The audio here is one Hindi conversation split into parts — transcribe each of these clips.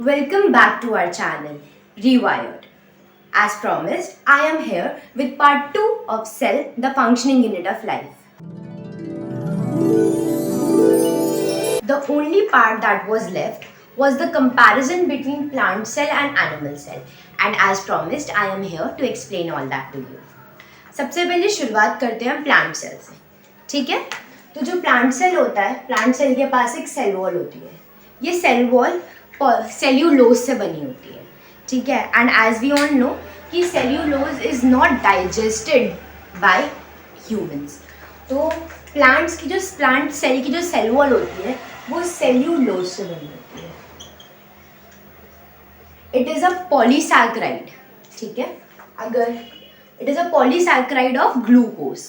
Welcome back to our channel, Rewired. As promised, I am here with part 2 of Cell, the functioning unit of life. The only part that was left was the comparison between plant cell and animal cell. And as promised, I am here to explain all that to you. सबसे पहले शुरुआत करते हैं प्लांट सेल से, ठीक है? तो जो प्लांट सेल होता है, प्लांट सेल के पास एक सेल वॉल होती है. ये सेल वॉल सेल्यूलोज से बनी होती है, ठीक है? And as we all know कि cellulose is not digested by humans. तो प्लांट्स की जो प्लांट सेल की जो सेल वॉल होती है वो सेल्यूलोज से बनी होती है. इट इज अ पॉलीसैकेराइड, ठीक है? अगर it is a polysaccharide of glucose.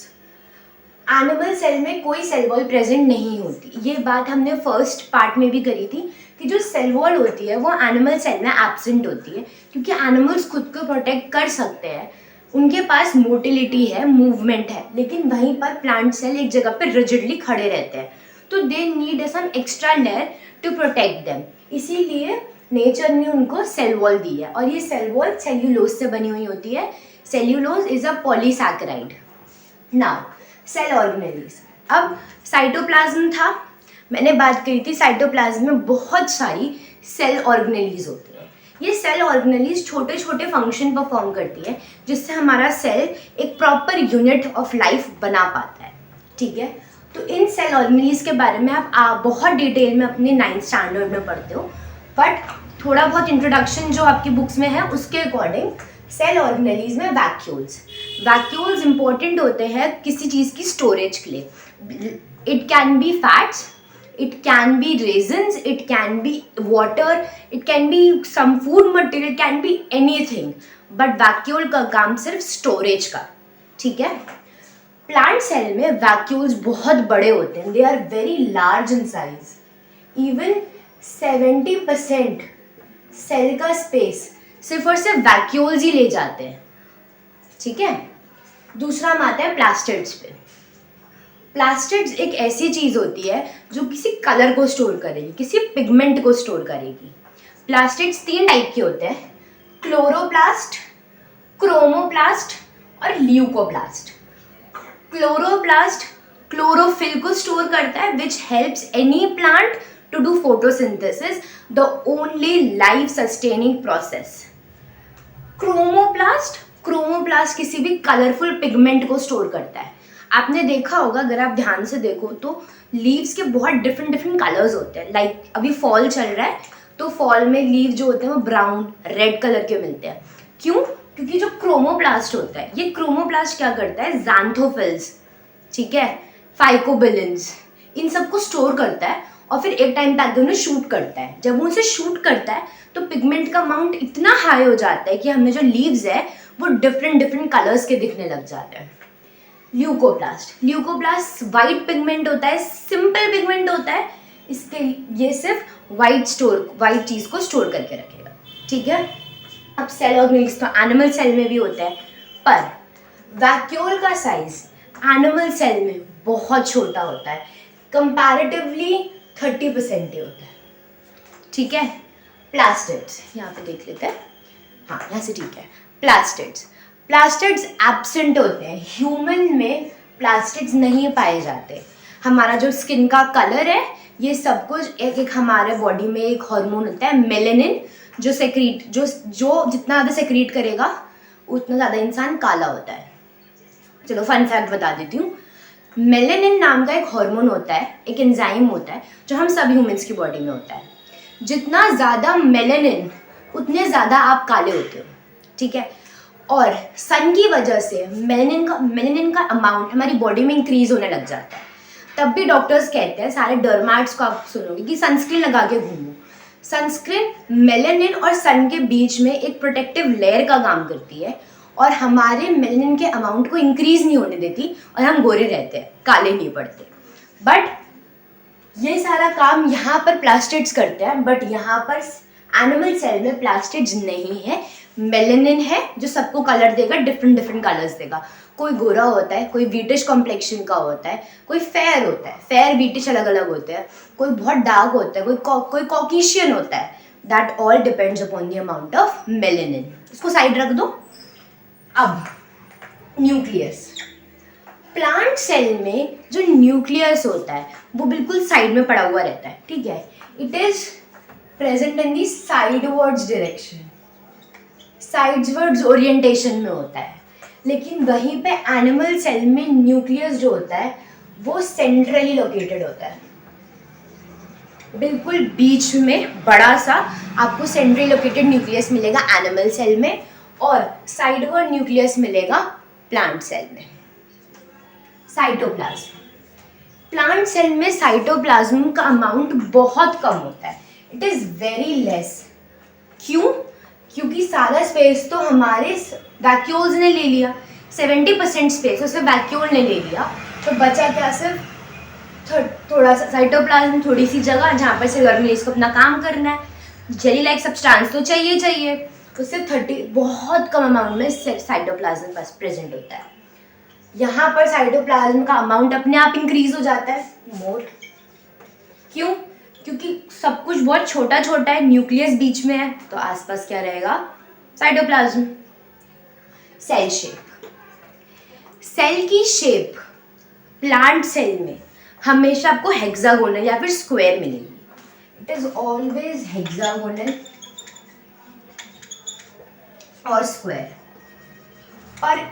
Animal cell में कोई सेल वॉल प्रेजेंट नहीं होती. ये बात हमने फर्स्ट पार्ट में भी करी थी कि जो सेल वॉल होती है वो एनिमल सेल में एब्सेंट होती है क्योंकि एनिमल्स खुद को प्रोटेक्ट कर सकते हैं, उनके पास मोटिलिटी है, मूवमेंट है, लेकिन वहीं पर प्लांट सेल एक जगह पर रिजिडली खड़े रहते हैं. तो they need some extra layer to protect them. इसीलिए नेचर ने उनको सेल वॉल दी है और ये सेल वॉल सेल्यूलोज से बनी हुई होती है. Cellulose is a polysaccharide. Now cell organelles. अब साइटोप्लाज्म था, मैंने बात करी थी साइटोप्लाज्म में बहुत सारी सेल ऑर्गेनेलीज होती है. ये सेल ऑर्गेनेलीज छोटे छोटे फंक्शन परफॉर्म करती है जिससे हमारा सेल एक प्रॉपर यूनिट ऑफ लाइफ बना पाता है, ठीक है? तो इन सेल ऑर्गेनेलीज के बारे में आप बहुत डिटेल में अपने 9th स्टैंडर्ड में पढ़ते हो, बट थोड़ा बहुत इंट्रोडक्शन जो आपकी बुक्स में है उसके अकॉर्डिंग सेल ऑर्गेनेलीज में वैक्यूल्स इंपॉर्टेंट होते हैं किसी चीज़ की स्टोरेज के लिए. It can be fats, it can be raisins, it can be water, it can be some food material, it can be anything, but vacuole का काम सिर्फ स्टोरेज का, ठीक है? प्लांट सेल में वैक्यूल्स बहुत बड़े होते हैं. They are very large in size. Even 70% cell का स्पेस सिर्फ और सिर्फ वैक्यूल्स ही ले जाते हैं, ठीक है? दूसरा हम आते हैं प्लास्टिड्स पे. प्लास्टिड्स एक ऐसी चीज़ होती है जो किसी कलर को स्टोर करेगी, किसी पिगमेंट को स्टोर करेगी. प्लास्टिड्स 3 टाइप के होते हैं: क्लोरोप्लास्ट, क्रोमोप्लास्ट और ल्यूकोप्लास्ट. क्लोरोप्लास्ट क्लोरोफिल को स्टोर करता है which helps any plant to do photosynthesis, the only life sustaining process. Chromoplast किसी भी कलरफुल पिगमेंट को स्टोर करता है. आपने देखा होगा, अगर आप ध्यान से देखो तो लीव्स के बहुत डिफरेंट कलर्स होते हैं. लाइक अभी फॉल चल रहा है तो फॉल में लीव जो होते हैं वो ब्राउन, रेड कलर के मिलते हैं. क्यों? क्योंकि जो क्रोमोप्लास्ट होता है, ये क्रोमोप्लास्ट क्या करता है? ज़ैंथोफिल्स, ठीक है, फाइकोबिलिन्स, इन सबको स्टोर करता है और फिर एक टाइम तक उन्हें शूट करता है. जब वो उनसे शूट करता है तो पिगमेंट का अमाउंट इतना हाई हो जाता है कि हमें जो लीव्स है वो डिफरेंट कलर्स के दिखने लग जाते हैं. ल्यूकोप्लास्ट वाइट पिगमेंट होता है, सिंपल पिगमेंट होता है. इसके ये सिर्फ वाइट चीज़ को स्टोर करके रखेगा, ठीक है? अब सेल ऑर्गेनेल्स तो एनिमल सेल में भी होता है, पर वैक्यूल का साइज एनिमल सेल में बहुत छोटा होता है. कंपैरेटिवली 30% ही होता है, ठीक है? प्लास्टिड्स यहाँ पे देख लेते हैं. हाँ, यहाँ से ठीक है. प्लास्टिड्स एब्सेंट होते हैं. ह्यूमन में प्लास्टिड्स नहीं पाए जाते. हमारा जो स्किन का कलर है ये सब कुछ एक हमारे बॉडी में एक हार्मोन होता है मेलेनिन, जो जितना ज़्यादा सेक्रीट करेगा उतना ज़्यादा इंसान काला होता है. चलो फन फैक्ट बता देती हूँ. मेलेनिन नाम का एक हार्मोन होता है, एक एंजाइम होता है जो हम सब ह्यूमंस की बॉडी में होता है. जितना ज़्यादा मेलेनिन उतने ज़्यादा आप काले होते हो, ठीक है? और सन की वजह से मेलेनिन का अमाउंट हमारी बॉडी में इंक्रीज होने लग जाता है. तब भी डॉक्टर्स कहते हैं, सारे डर्माट्स को आप सुनोगे कि सनस्क्रीन लगा के घूमो. सनस्क्रीन मेलेनिन और सन के बीच में एक प्रोटेक्टिव लेयर का काम करती है और हमारे मेलेनिन के अमाउंट को इंक्रीज नहीं होने देती और हम गोरे रहते हैं, काले नहीं पड़ते. बट ये सारा काम यहाँ पर प्लास्टिड्स करते हैं, बट यहाँ पर एनिमल सेल में प्लास्टिड्स नहीं है, मेलेनिन है जो सबको कलर देगा, डिफरेंट कलर्स देगा. कोई गोरा होता है, कोई व्हीटिश कॉम्प्लेक्शन का होता है, कोई फेयर होता है, फेयर व्हीटिश अलग अलग होते हैं, कोई बहुत डार्क होता है, कोई कॉकेशियन होता है. That all depends upon the amount of melanin. इसको साइड रख दो. अब न्यूक्लियस. प्लांट सेल में जो न्यूक्लियस होता है वो बिल्कुल साइड में पड़ा हुआ रहता है, ठीक है. It is present in the sidewards direction, sidewards orientation में होता है. लेकिन वहीं पे एनिमल सेल में न्यूक्लियस जो होता है वो सेंट्रली लोकेटेड होता है, बिल्कुल बीच में बड़ा सा आपको सेंट्रली लोकेटेड न्यूक्लियस मिलेगा एनिमल सेल में, और साइडवर्ड न्यूक्लियस मिलेगा प्लांट सेल में. साइटोप्लाज्म. प्लांट सेल में साइटोप्लाज्म का अमाउंट बहुत कम होता है. It is very less. क्यों? क्योंकि सारा स्पेस तो हमारे वैक्यूल्स ने ले लिया. 70% स्पेस उसे वैक्यूल ने ले लिया, तो बचा क्या? सिर्फ थोड़ा सा साइटोप्लाज्म, थोड़ी सी जगह जहाँ पर सेलुलर रिलीज को अपना काम करना है. जेली लाइक सब्सटेंस तो चाहिए. तो सिर्फ 30 बहुत कम अमाउंट में साइटोप्लाज्म बस प्रेजेंट होता है. यहाँ पर साइटोप्लाज्म का अमाउंट अपने आप इंक्रीज हो जाता है मोर. क्यों? क्योंकि सब कुछ बहुत छोटा छोटा है, न्यूक्लियस बीच में है, तो आसपास क्या रहेगा? साइटोप्लाज्म. Cell shape. सेल की शेप प्लांट सेल में हमेशा आपको हेक्सागोनल या फिर स्क्वायर मिलेगी. इट इज ऑलवेज हेक्सागोनल और स्क्वायर. और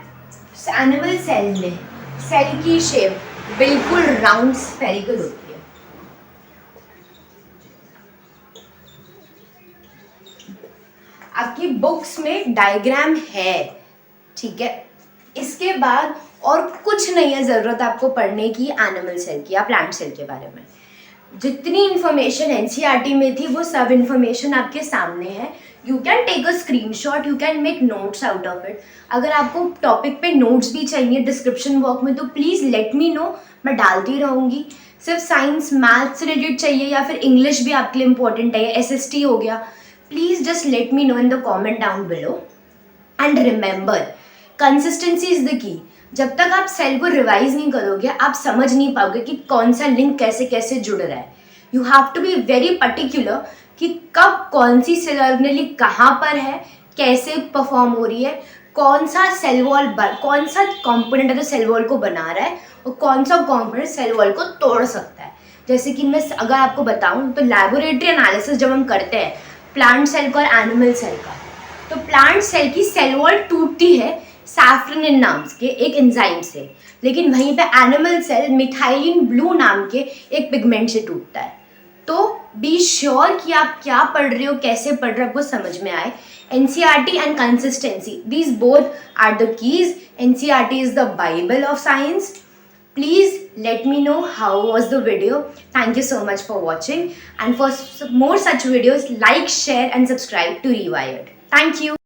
एनिमल सेल में सेल की शेप बिल्कुल राउंड स्फेरिकल होती है. आपकी बुक्स में डायग्राम है, ठीक है. इसके बाद और कुछ नहीं है ज़रूरत आपको पढ़ने की एनिमल सेल की या प्लांट सेल के बारे में. जितनी इन्फॉर्मेशन एनसीईआरटी में थी वो सब इन्फॉर्मेशन आपके सामने है. You can take a screenshot, you can make notes out of it. अगर आपको टॉपिक पे नोट्स भी चाहिए डिस्क्रिप्शन बॉक्स में तो प्लीज़ लेट मी नो, मैं डालती रहूँगी. सिर्फ साइंस मैथ्स से रिलेटेड चाहिए या फिर इंग्लिश भी आपके लिए इंपॉर्टेंट है, SST हो गया, please just let me know in the comment down below. And remember, consistency is the key. जब तक आप सेल को रिवाइज नहीं करोगे आप समझ नहीं पाओगे कि कौन सा लिंक कैसे कैसे जुड़ रहा है. You have to be very particular कि कब कौन सी सेल ऑर्गेनेली कहाँ पर है, कैसे परफॉर्म हो रही है, कौन सा सेल वॉल कौन सा कंपोनेंट है जो सेल वॉल को बना रहा है, और कौन सा कंपोनेंट सेल वॉल को तोड़ सकता है. जैसे कि मैं अगर आपको बताऊँ तो लैबोरेटरी एनालिसिस जब हम करते हैं प्लांट सेल का और एनिमल सेल का, तो प्लांट सेल की सेल वॉल टूटती है सैफ्रनिन नाम के एक एंजाइम से, लेकिन वहीं पे एनिमल सेल मिथाइलिन ब्लू नाम के एक पिगमेंट से टूटता है. तो बी श्योर कि आप क्या पढ़ रहे हो, कैसे पढ़ रहे हो, आपको समझ में आए. NCERT and consistency, these both are the keys. NCERT is the bible of science. Please let me know how was the video. Thank you so much for watching, and for more such videos like, share and subscribe to Rewired. Thank you.